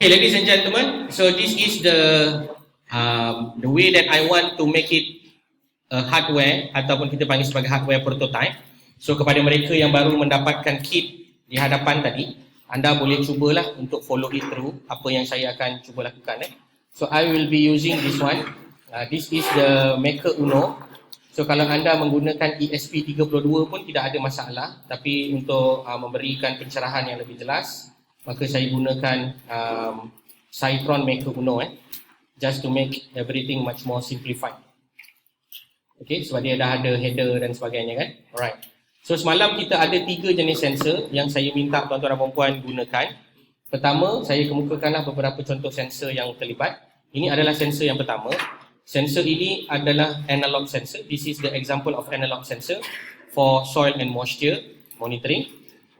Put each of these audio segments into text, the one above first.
Okay, ladies and gentlemen, so this is the way that I want to make it a hardware ataupun kita panggil sebagai hardware prototype. So kepada mereka yang baru mendapatkan kit di hadapan tadi, anda boleh cubalah untuk follow it through apa yang saya akan cuba lakukan. So I will be using this one. This is the Maker Uno. So kalau anda menggunakan ESP32 pun tidak ada masalah, tapi untuk memberikan pencerahan yang lebih jelas, maka saya gunakan Cytron Maker Uno just to make everything much more simplified. Okay, sebab dia dah ada header dan sebagainya kan. Alright. So semalam kita ada 3 jenis sensor yang saya minta tuan-tuan dan puan-puan gunakan. Pertama, saya kemukakanlah beberapa contoh sensor yang terlibat. Ini adalah sensor yang pertama. Sensor ini adalah analog sensor. This is the example of analog sensor for soil and moisture monitoring.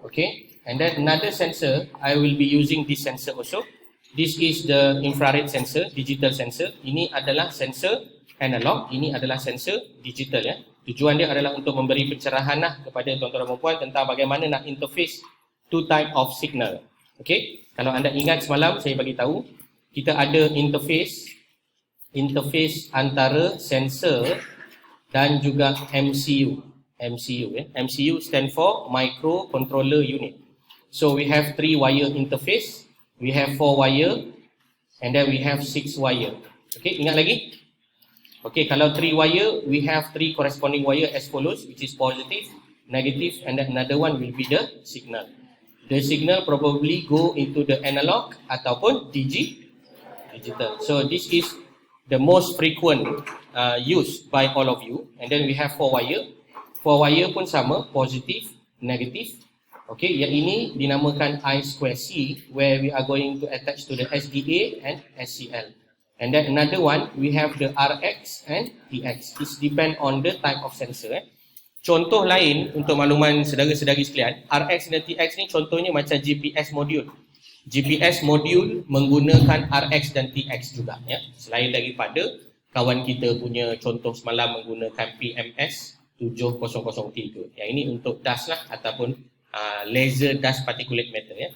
Okay. And then another sensor, I will be using this sensor also. This is the infrared sensor, digital sensor. Ini adalah sensor analog, ini adalah sensor digital ya. Tujuan dia adalah untuk memberi pencerahan kepada tuan-tuan dan puan-puan tentang bagaimana nak interface two type of signal. Okay, kalau anda ingat semalam saya bagi tahu, kita ada interface antara sensor dan juga MCU. MCU stand for microcontroller unit. So we have 3 wire interface, we have 4 wire, and then we have 6 wire. Okay, ingat lagi? Okay, kalau 3 wire, we have 3 corresponding wire as follows, which is positive, negative, and then another one will be the signal. The signal probably go into the analog ataupun digital. So this is the most frequent used by all of you. And then we have 4 wire. 4 wire pun sama, positive, negative. Okay, yang ini dinamakan I2C, where we are going to attach to the SDA and SCL. And then another one, we have the RX and TX. It depend on the type of sensor. Contoh lain untuk makluman saudara-saudari sekalian, RX dan TX ni contohnya macam GPS module. GPS module menggunakan RX dan TX juga. Ya. Selain daripada kawan kita punya contoh semalam menggunakan PMS 7003. Yang ini untuk dust lah ataupun laser dust particulate matter ya.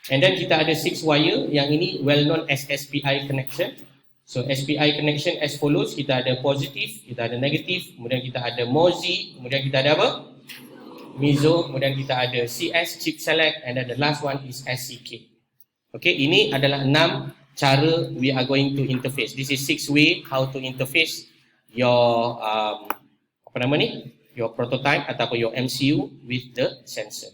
And then kita ada 6 wire, yang ini well known as SPI connection. So SPI connection as follows, kita ada positif, kita ada negatif, kemudian kita ada MOSI, kemudian kita ada apa? MISO, kemudian kita ada CS, chip select, and then the last one is SCK. Okay, ini adalah 6 cara we are going to interface. This is 6 way how to interface your your prototype ataupun your MCU with the sensor.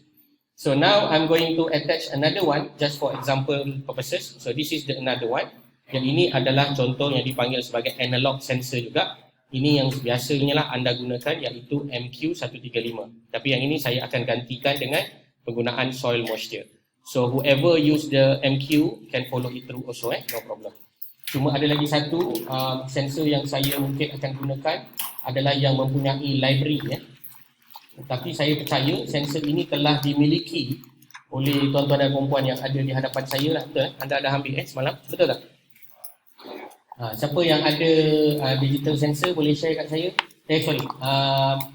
So now I'm going to attach another one just for example purposes. So this is another one. Yang ini adalah contoh yang dipanggil sebagai analog sensor juga. Ini yang biasanya lah anda gunakan, iaitu MQ135. Tapi yang ini saya akan gantikan dengan penggunaan soil moisture. So whoever use the MQ can follow it through also, no problem. Cuma ada lagi satu sensor yang saya mungkin akan gunakan adalah yang mempunyai library ya. Tapi saya percaya sensor ini telah dimiliki oleh tuan-tuan dan puan-puan yang ada di hadapan saya lah, betul Anda dah ambil semalam, betul tak? Siapa yang ada digital sensor boleh share kat saya?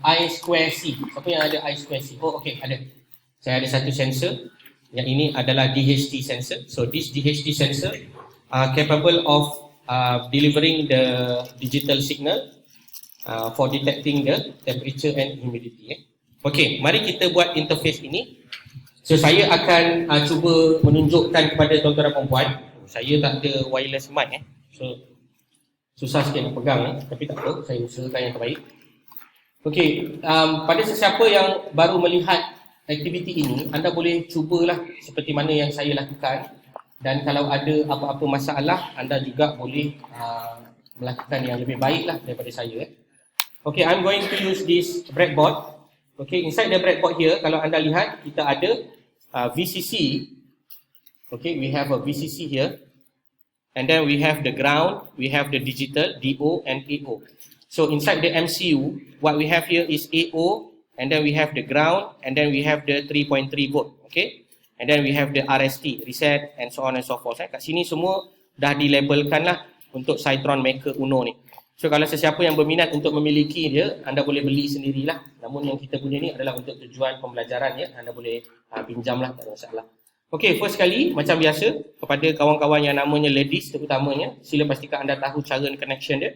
I2C. Siapa yang ada I2C? Oh okey, ada. Saya ada satu sensor. Yang ini adalah DHT sensor. So this DHT sensor capable of delivering the digital signal for detecting the temperature and humidity. Okey, mari kita buat interface ini. So saya akan cuba menunjukkan kepada tuan-tuan dan puan-puan. Saya tak ada wireless mic so susah sikit nak pegang tapi tak apa, saya usahakan yang terbaik. Okey, pada sesiapa yang baru melihat aktiviti ini, anda boleh cubalah seperti mana yang saya lakukan, dan kalau ada apa-apa masalah, anda juga boleh melakukan yang lebih baiklah daripada saya. Okay, I'm going to use this breadboard. Okay, inside the breadboard here, kalau anda lihat, kita ada VCC. Okay, we have a VCC here. And then we have the ground, we have the digital, DO and AO. So inside the MCU, what we have here is AO, and then we have the ground, and then we have the 3.3 volt. Okay, and then we have the RST, reset, and so on and so forth. Kat sini semua dah dilabelkan lah untuk Cytron Maker Uno ni. So kalau sesiapa yang berminat untuk memiliki dia, anda boleh beli sendirilah. Namun yang kita punya ni adalah untuk tujuan pembelajaran ya. Anda boleh pinjam lah, tak ada masalah. Okay, first kali macam biasa kepada kawan-kawan yang namanya ladies terutamanya, sila pastikan anda tahu cara connection dia.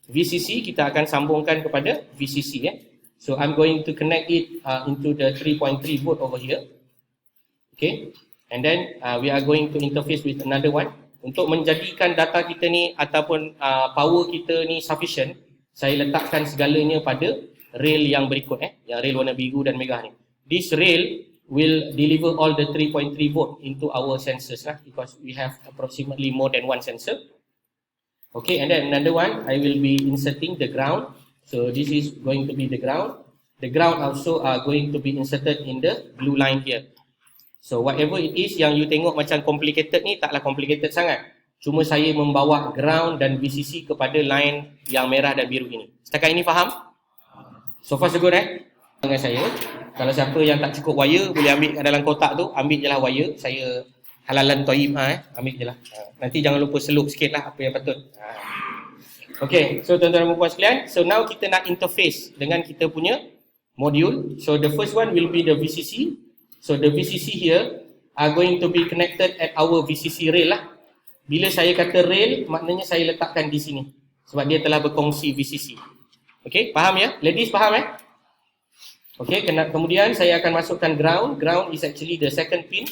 VCC kita akan sambungkan kepada VCC ya. So I'm going to connect it into the 3.3 volt over here. Okay, and then we are going to interface with another one. Untuk menjadikan data kita ni ataupun power kita ni sufficient, saya letakkan segalanya pada rail yang berikut yang rail warna biru dan merah ni. This rail will deliver all the 3.3 volt into our sensors lah, because we have approximately more than one sensor. Okay, and then another one I will be inserting the ground. So this is going to be the ground. The ground also are going to be inserted in the blue line here. So whatever it is yang you tengok macam complicated ni, taklah complicated sangat. Cuma saya membawa ground dan VCC kepada line yang merah dan biru ini. Setakat ini faham? So far so good dengan saya. Kalau siapa yang tak cukup wire, boleh ambil kat dalam kotak tu, ambil je lah wire. Saya halalan toib ambil je lah. Nanti jangan lupa selup sikit lah apa yang patut. Okay, so tuan-tuan dan puan sekalian, so now kita nak interface dengan kita punya module. So the first one will be the VCC. So the VCC here are going to be connected at our VCC rail lah. Bila saya kata rail, maknanya saya letakkan di sini. Sebab dia telah berkongsi VCC. Okay, faham ya? Ladies faham Okay, kemudian saya akan masukkan ground. Ground is actually the second pin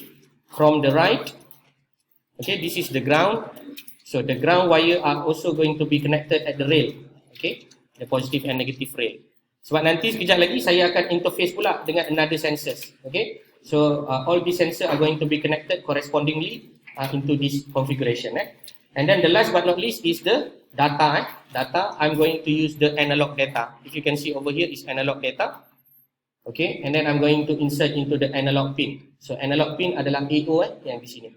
from the right. Okay, this is the ground. So the ground wire are also going to be connected at the rail. Okay, the positive and negative rail. Sebab nanti sekejap lagi saya akan interface pula dengan another sensors. Okay, so all these sensors are going to be connected correspondingly into this configuration. And then the last but not least is the data. Data, I'm going to use the analog data. If you can see over here is analog data. Okay, and then I'm going to insert into the analog pin. So analog pin adalah AO yang di sini.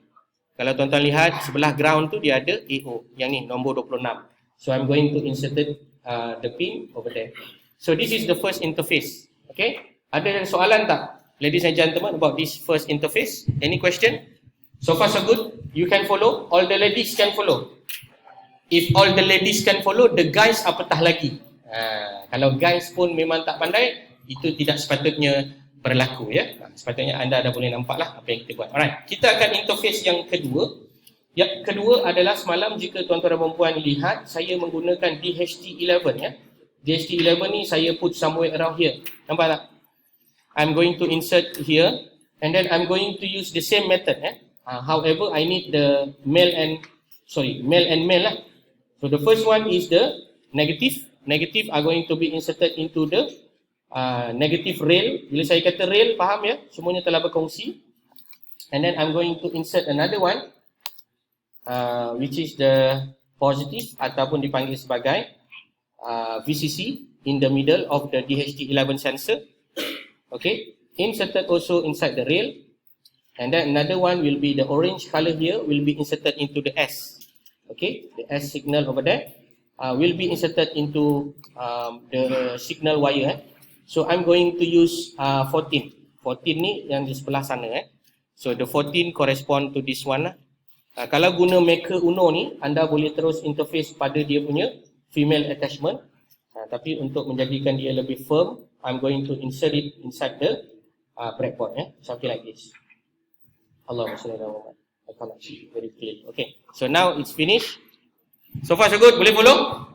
Kalau tuan-tuan lihat sebelah ground tu dia ada AO, yang ni nombor 26. So I'm going to insert the pin over there. So this is the first interface. Okay, ada soalan tak, ladies and gentlemen, about this first interface? Any question? So far so good. You can follow. All the ladies can follow. If all the ladies can follow, the guys apatah lagi. Kalau guys pun memang tak pandai, itu tidak sepatutnya berlaku ya. Sepatutnya anda dah boleh nampak lah apa yang kita buat. Alright, kita akan interface yang kedua. Yang kedua adalah semalam jika tuan-tuan dan puan lihat, saya menggunakan DHT11 ya. DHT11 ni saya put somewhere around here. Nampak tak? I'm going to insert here and then I'm going to use the same method however, I need the male and male lah. So the first one is the negative. Negative are going to be inserted into the negative rail. Bila saya kata rail, faham ya? Semuanya telah berkongsi. And then I'm going to insert another one which is the positive ataupun dipanggil sebagai VCC in the middle of the DHT11 sensor. Okay, inserted also inside the rail. And then another one will be the orange color here will be inserted into the S. Okay, the S signal over there will be inserted into the signal wire. So I'm going to use 14. 14 ni yang di sebelah sana So the 14 correspond to this one kalau guna Maker Uno ni, anda boleh terus interface pada dia punya female attachment. Tapi untuk menjadikan dia lebih firm, I'm going to insert it inside the breadboard something like this. Allahumma salli ala Muhammad. I cannot see very clear. Okay, so now it's finished. So far so good, boleh follow?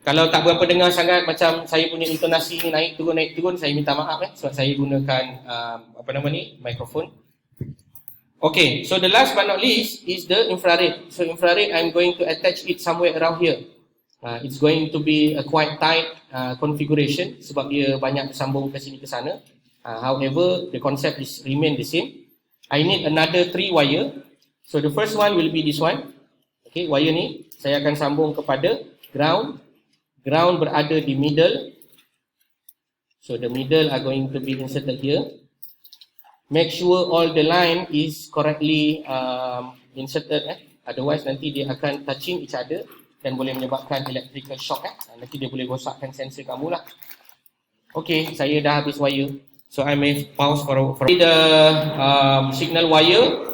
Kalau tak berapa dengar sangat macam saya punya intonasi ni naik turun, saya minta maaf sebab saya gunakan mikrofon. Okay, so the last but not least is the infrared. So infrared, I'm going to attach it somewhere around here. It's going to be a quite tight configuration sebab dia banyak bersambung ke sini ke sana. However, the concept is remain the same. I need another 3 wire. So the first one will be this one. Okay, wire ni saya akan sambung kepada ground. Ground berada di middle. So the middle are going to be inserted here. Make sure all the line is correctly inserted. Otherwise nanti dia akan touching each other dan boleh menyebabkan electrical shock. Nanti dia boleh rosakkan sensor kamu lah. Okay, saya dah habis wire. So I may pause for the signal wire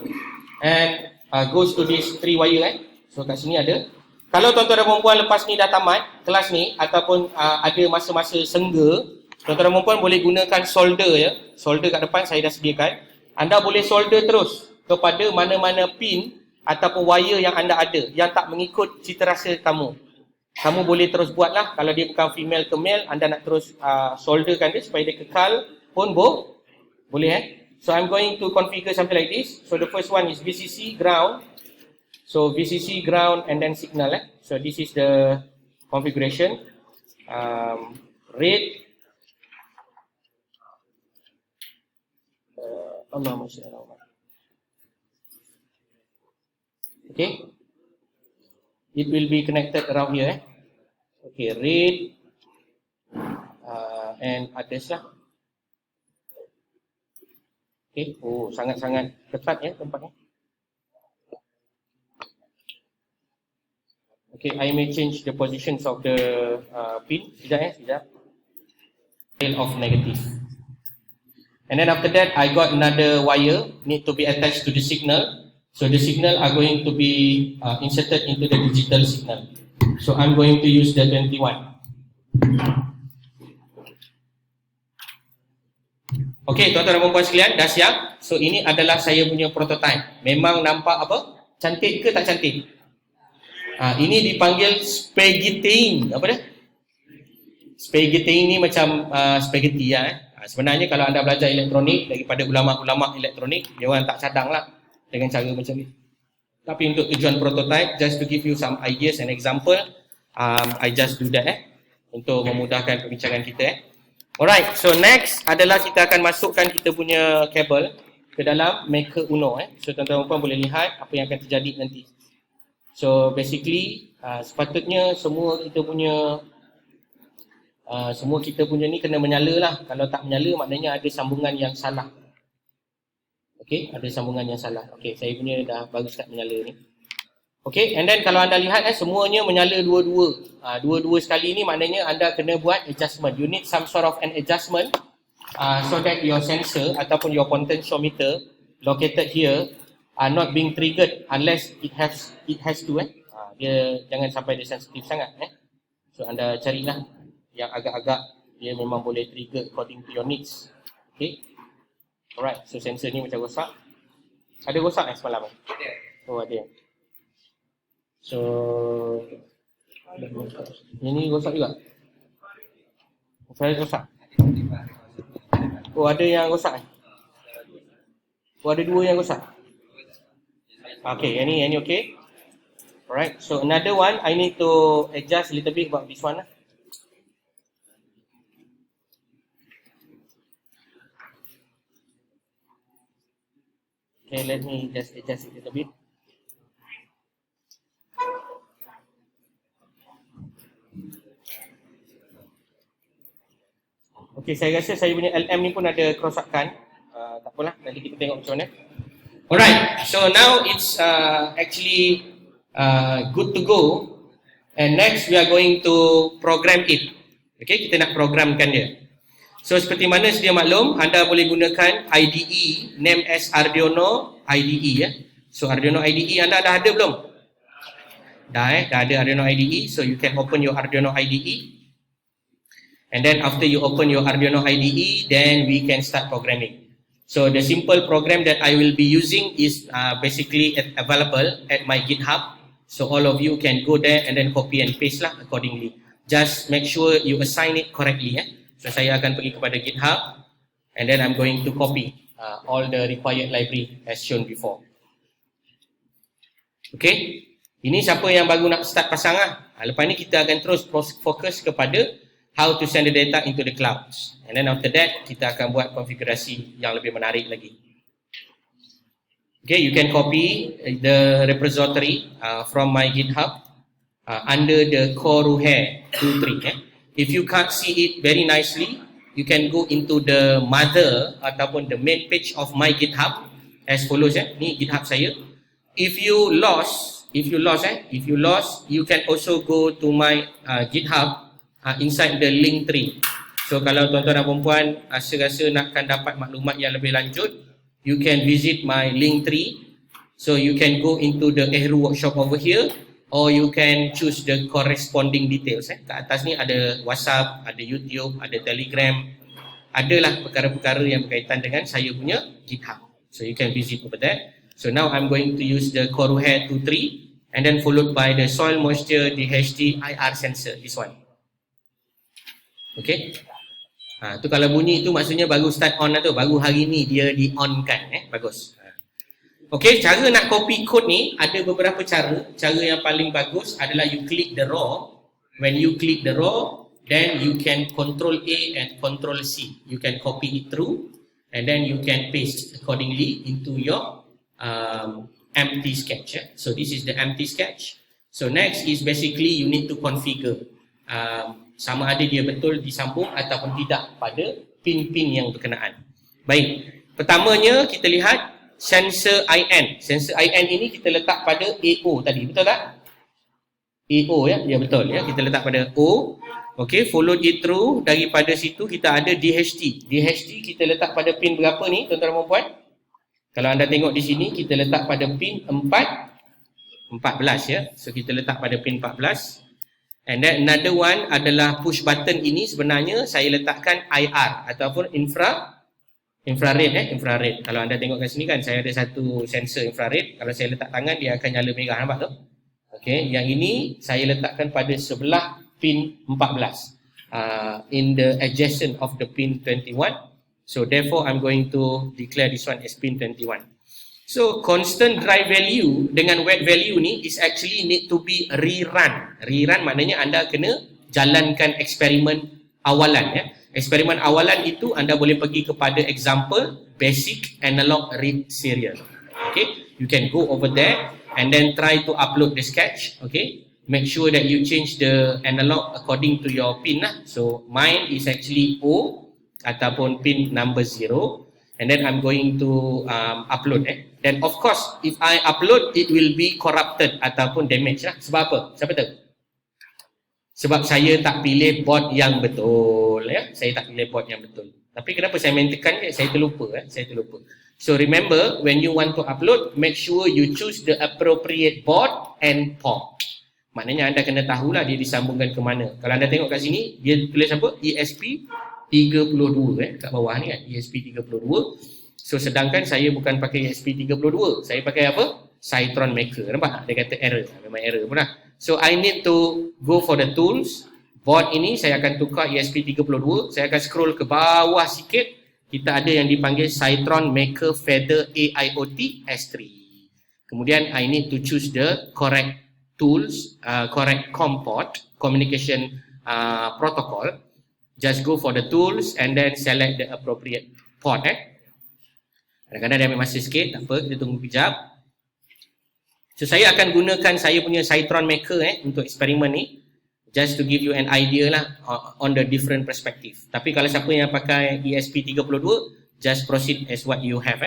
and goes to this 3 wire. So kat sini ada. Kalau tuan-tuan dan puan lepas ni dah tamat kelas ni ataupun ada masa-masa sengga, tuan-tuan dan puan boleh gunakan solder ya. Solder kat depan saya dah sediakan. Anda boleh solder terus. kepada mana-mana pin ataupun wire yang anda ada yang tak mengikut cita rasa kamu. Kamu boleh terus buatlah. Kalau dia bukan female ke male, anda nak terus solderkan dia supaya dia kekal pun boleh. So I'm going to configure something like this. So the first one is VCC ground. So VCC ground and then signal. So this is the configuration. Rate. Okay. It will be connected around here. Okay, rate and others lah. Okay, sangat-sangat ketat ya tempatnya. Okay, I may change the positions of the pin. Sekejap. Tail of negative. And then after that, I got another wire need to be attached to the signal. So the signal are going to be inserted into the digital signal. So I'm going to use the 21. Okay, tuan-tuan dan puan sekalian, dah siap. So ini adalah saya punya prototype. Memang nampak apa? Cantik ke tak cantik? Ini dipanggil spaghetti. Apa dia? Spaghetti ini macam spaghetti sebenarnya kalau anda belajar elektronik daripada ulama-ulama elektronik, dia orang tak cadang lah dengan cara macam ni. Tapi untuk tujuan prototype, just to give you some ideas and example, I just do that untuk memudahkan perbincangan kita. Alright, so next adalah kita akan masukkan kita punya kabel ke dalam Maker Uno. So tuan-tuan puan boleh lihat apa yang akan terjadi nanti. So basically, sepatutnya semua kita punya ni kena menyala lah. Kalau tak menyala maknanya ada sambungan yang salah. Okay, ada sambungan yang salah. Okay, saya punya dah baru start menyala ni. Okay, and then kalau anda lihat semuanya menyala dua-dua. Dua-dua sekali ni maknanya anda kena buat adjustment. You need some sort of an adjustment so that your sensor ataupun your potentiometer located here are not being triggered unless it has to. Dia jangan sampai dia sensitif sangat. So anda carilah yang agak-agak dia memang boleh trigger according to your needs. Okay. Alright, so sensor ni macam rosak. Ada rosak semalam? Oh ada. So ini rosak juga. Saya rosak. Oh ada yang rosak. Oh ada dua yang rosak. Okay, ini okay. Alright, so another one I need to adjust a little bit about this one. Okay, let me just adjust it a little bit. Okay, saya rasa saya punya LM ni pun ada kerosakan. Tak apalah, nanti kita tengok macam mana. Alright, so now it's actually good to go. And next we are going to program it. Okay, kita nak programkan dia. So seperti mana sedia maklum, anda boleh gunakan IDE, name as Arduino IDE. So Arduino IDE anda dah ada belum? Dah ada Arduino IDE. So you can open your Arduino IDE. And then after you open your Arduino IDE, then we can start programming. So the simple program that I will be using is basically available at my GitHub. So all of you can go there and then copy and paste lah accordingly. Just make sure you assign it correctly. So saya akan pergi kepada GitHub and then I'm going to copy all the required library as shown before. Okay, ini siapa yang baru nak start pasang lah. Lepas ni kita akan terus fokus kepada how to send the data into the clouds. And then after that kita akan buat konfigurasi yang lebih menarik lagi. Okay, you can copy the repository from my GitHub under the Coruhair 23. If you can't see it very nicely, you can go into the mother ataupun the main page of my GitHub as follows. Ni GitHub saya. If you lost, you can also go to my GitHub inside the link tree. So kalau tuan-tuan dan puan-puan rasa nakkan dapat maklumat yang lebih lanjut, you can visit my link tree. So you can go into the Ehru workshop over here. Or you can choose the corresponding details. Kat atas ni ada WhatsApp, ada YouTube, ada Telegram. Adalah perkara-perkara yang berkaitan dengan saya punya GitHub. So you can visit over there. So now I'm going to use the Coruhair 23 and then followed by the soil moisture DHT IR sensor, this one. Okay. Tu kalau bunyi tu maksudnya baru start on lah tu, baru hari ni dia di on kan, bagus. Okay, cara nak copy code ni ada beberapa cara. Cara yang paling bagus adalah you click the raw. When you click the raw, then you can control A and control C. You can copy it through and then you can paste accordingly into your empty sketch. So this is the empty sketch. So next is basically you need to configure sama ada dia betul disambung ataupun tidak pada pin-pin yang berkenaan. Baik, pertamanya kita lihat sensor IN. Sensor IN ini kita letak pada AO tadi, betul tak? AO ya, ya betul ya, kita letak pada O. Okey, follow it through. Daripada situ kita ada DHT. DHT kita letak pada pin berapa ni tuan-tuan dan puan? Kalau anda tengok di sini kita letak pada pin 14 ya. So kita letak pada pin 14. And then another one adalah push button ini sebenarnya saya letakkan IR ataupun infrared infrared. Kalau anda tengok kat sini kan saya ada satu sensor infrared. Kalau saya letak tangan dia akan nyala merah, nampak tu? Okey, yang ini saya letakkan pada sebelah pin 14 in the adjacent of the pin 21. So therefore I'm going to declare this one as pin 21. So constant dry value dengan wet value ni is actually need to be rerun. Rerun maknanya anda kena jalankan eksperimen awalan ya. Eksperimen awalan itu anda boleh pergi kepada example basic analog read serial. Okay, you can go over there and then try to upload the sketch. Okay, make sure that you change the analog according to your pin lah. So mine is actually O ataupun pin number 0. And then I'm going to upload. Then of course, if I upload, it will be corrupted ataupun damaged lah. Sebab apa? Siapa tahu? Sebab saya tak pilih board yang betul. Ya? Saya tak pilih board yang betul. Tapi kenapa saya maintainkan? Saya terlupa. Saya terlupa. So remember, when you want to upload, make sure you choose the appropriate board and port. Maknanya anda kena tahulah dia disambungkan ke mana. Kalau anda tengok kat sini, dia tulis apa? ESP32 kat bawah ni kan, ESP32. So sedangkan saya bukan pakai ESP32, saya pakai apa? Cytron Maker. Nampak? Dia kata error, memang error pun lah. So I need to go for the tools. Board ini saya akan tukar ESP32. Saya akan scroll ke bawah sikit. Kita ada yang dipanggil Cytron Maker Feather AIoT S3. Kemudian I need to choose the correct tools, correct COM port, communication protocol. Just go for the tools and then select the appropriate port. Kadang-kadang dia ambil masa sikit, tak apa, kita tunggu kejap. So saya akan gunakan saya punya Cytron Maker untuk eksperimen ni, just to give you an idea lah on the different perspective. Tapi kalau siapa yang pakai ESP32, just proceed as what you have.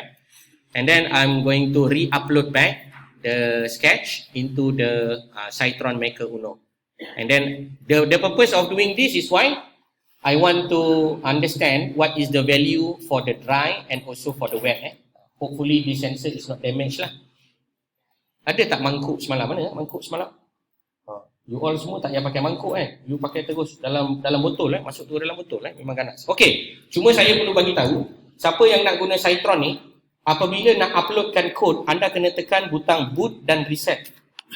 And then I'm going to re-upload back the sketch into the Cytron Maker Uno. And then the purpose of doing this is why I want to understand what is the value for the dry and also for the wet. Hopefully this sensor is not damaged lah. Ada tak mangkuk semalam? Mana mangkuk semalam? You all semua tak payah pakai mangkuk You pakai terus dalam botol masuk tu dalam botol memang ganas. Okey, cuma saya perlu bagi tahu siapa yang nak guna Cytron ni, apabila nak uploadkan kod, anda kena tekan butang boot dan reset.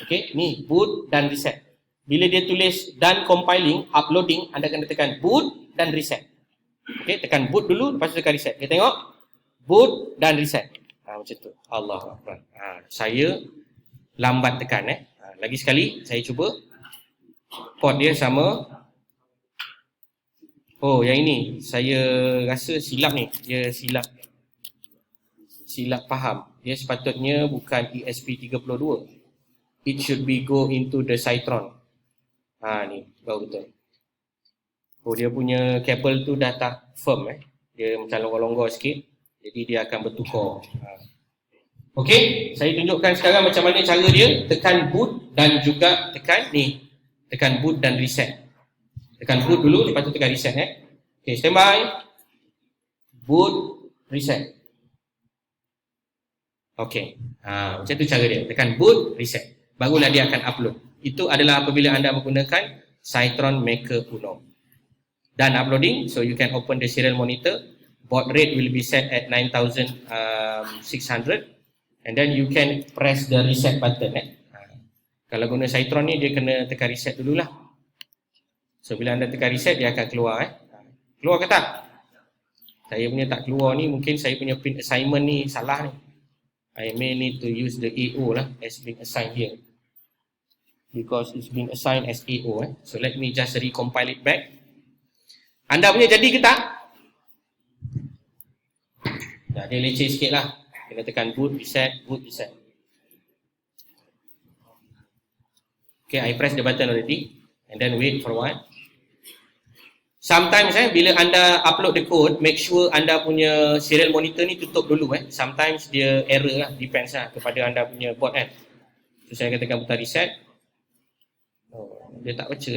Okey, ni boot dan reset. Bila dia tulis done compiling, uploading, anda kena tekan boot dan reset. Okey, tekan boot dulu, lepas tu tekan reset. Kita tengok boot dan reset. Macam tu. Allahu Akbar. Saya lambat tekan lagi sekali saya cuba. Port dia sama. Oh, yang ini saya rasa silap ni. Dia silap faham. Dia sepatutnya bukan ESP32. It should be go into the Cytron. Ni baru betul. Oh, dia punya kabel tu dah tak firm Dia macam longgar-longgar sikit. Jadi dia akan bertukar. Okey, saya tunjukkan sekarang macam mana cara dia. Tekan boot dan juga tekan ni. Tekan boot dan reset. Tekan boot dulu, lepas tu tekan reset Okey, standby. Boot, reset. Okey. Macam tu cara dia. Tekan boot, reset. Barulah dia akan upload. Itu adalah apabila anda menggunakan Cytron Maker Uno. Done uploading, so you can open the serial monitor. Baud rate will be set at 9600. And then you can press the reset button. Kalau guna Cytron ni, dia kena tekan reset dululah. So bila anda tekan reset, dia akan keluar. Keluar ke tak? Saya punya tak keluar ni, mungkin saya punya print assignment ni salah ni. I may need to use the AO lah as being assigned here, because it's being assigned as AO. So let me just recompile it back. Anda punya jadi ke tak? Dia leceh sikit lah. Kena tekan boot, reset, boot, reset. Okay, I press the button already. And then wait for a while. Sometimes bila anda upload the code, make sure anda punya serial monitor ni tutup dulu. Sometimes dia error lah, depends lah kepada anda punya board kan. So saya akan tekan butang reset. Dia tak baca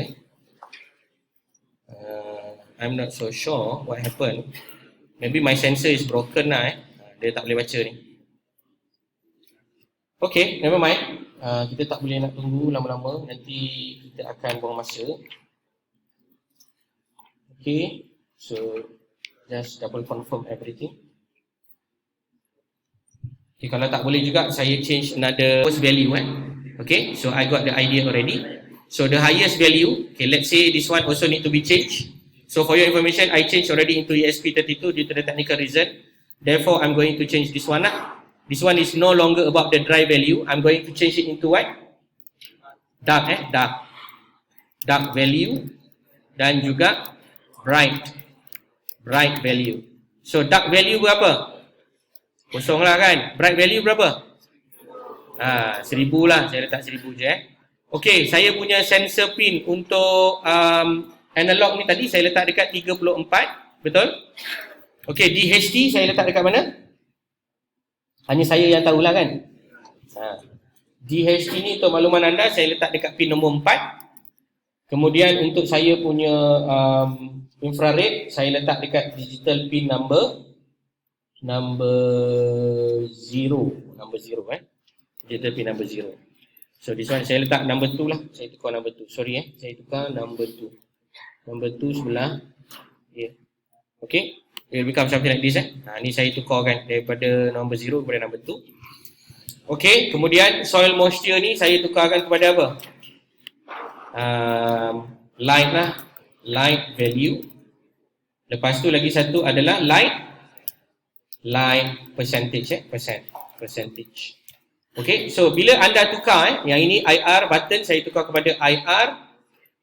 I'm not so sure what happened. Maybe my sensor is broken lah dia tak boleh baca ni. Okay, never mind. Kita tak boleh nak tunggu lama-lama. Nanti kita akan buang masa. Okay, so just double confirm everything. Okay, kalau tak boleh juga, saya change another post value Okay, so I got the idea already. So the highest value, okay, let's say this one also need to be changed. So for your information, I changed already into ESP32 due to the technical reason. Therefore, I'm going to change this one lah. This one is no longer about the dry value. I'm going to change it into what? Dark dark value dan juga bright value. So dark value berapa? Kosong lah kan. Bright value berapa? 1000 lah. Saya letak 1000 je Okay, saya punya sensor pin untuk analog ni tadi saya letak dekat 34. Betul? Okay, DHT saya letak dekat mana? Hanya saya yang tahulah kan. DHT ni untuk makluman anda, saya letak dekat pin nombor 4. Kemudian untuk saya punya infrared, saya letak dekat digital pin number 0. Digital pin number 0. So this one saya letak number 2 lah. Saya tukar number 2. Sorry saya tukar number 2. Number 2 sebelah. Okay. It will become something like this ni saya tukarkan daripada number 0 kepada number 2. Okay, kemudian soil moisture ni saya tukarkan kepada apa? Light lah, light value. Lepas tu lagi satu adalah light percentage percentage. Okay, so bila anda tukar yang ini IR button, saya tukar kepada IR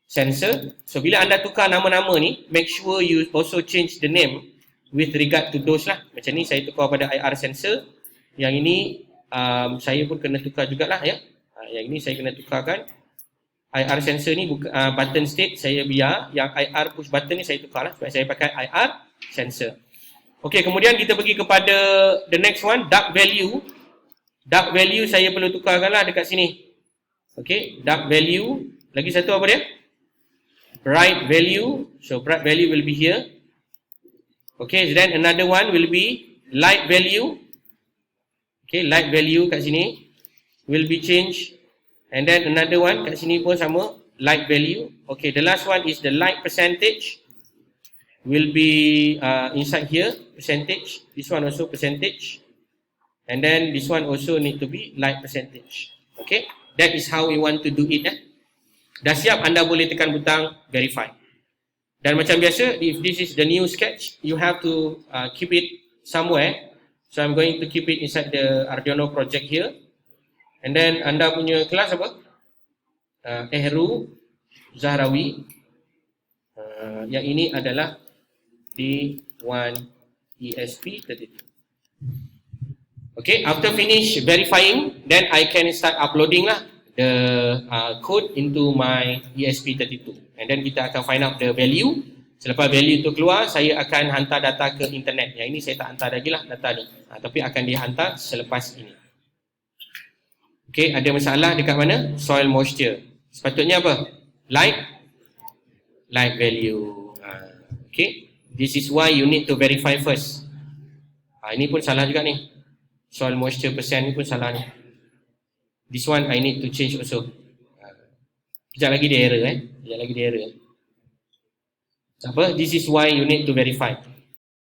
sensor. So bila anda tukar nama-nama ni, make sure you also change the name with regard to those lah. Macam ni saya tukar pada IR sensor. Yang ini saya pun kena tukar jugalah yang ini saya kena tukarkan. IR sensor ni button state saya biar. Yang IR push button ni saya tukar lah sebab saya pakai IR sensor. Okay, kemudian kita pergi kepada the next one, dark value. Dark value saya perlu tukarkan lah dekat sini. Okay, dark value. Lagi satu apa dia? Bright value. So bright value will be here. Okay, then another one will be light value. Okay, light value kat sini will be changed. And then another one kat sini pun sama, light value. Okay, the last one is the light percentage. Will be inside here, percentage. This one also percentage. And then this one also need to be light percentage. Okay, that is how we want to do it. Dah siap, anda boleh tekan butang verify. Dan macam biasa, if this is the new sketch, you have to keep it somewhere. So I'm going to keep it inside the Arduino project here. And then anda punya kelas apa? Ehru Zahrawi. Yang ini adalah D1 ESP32. Okay, after finish verifying, then I can start uploading lah the code into my ESP32. And then kita akan find out the value. Selepas value tu keluar, saya akan hantar data ke internet. Yang ini saya tak hantar lagi lah data ni. Tapi akan dihantar selepas ini. Okay, ada masalah dekat mana? Soil moisture. Sepatutnya apa? Light value. Okay, this is why you need to verify first. Ini pun salah juga ni. Soil moisture percent ni pun salah ni. This one I need to change also. Sekejap lagi dia error Sekejap lagi dia error. Apa? This is why you need to verify.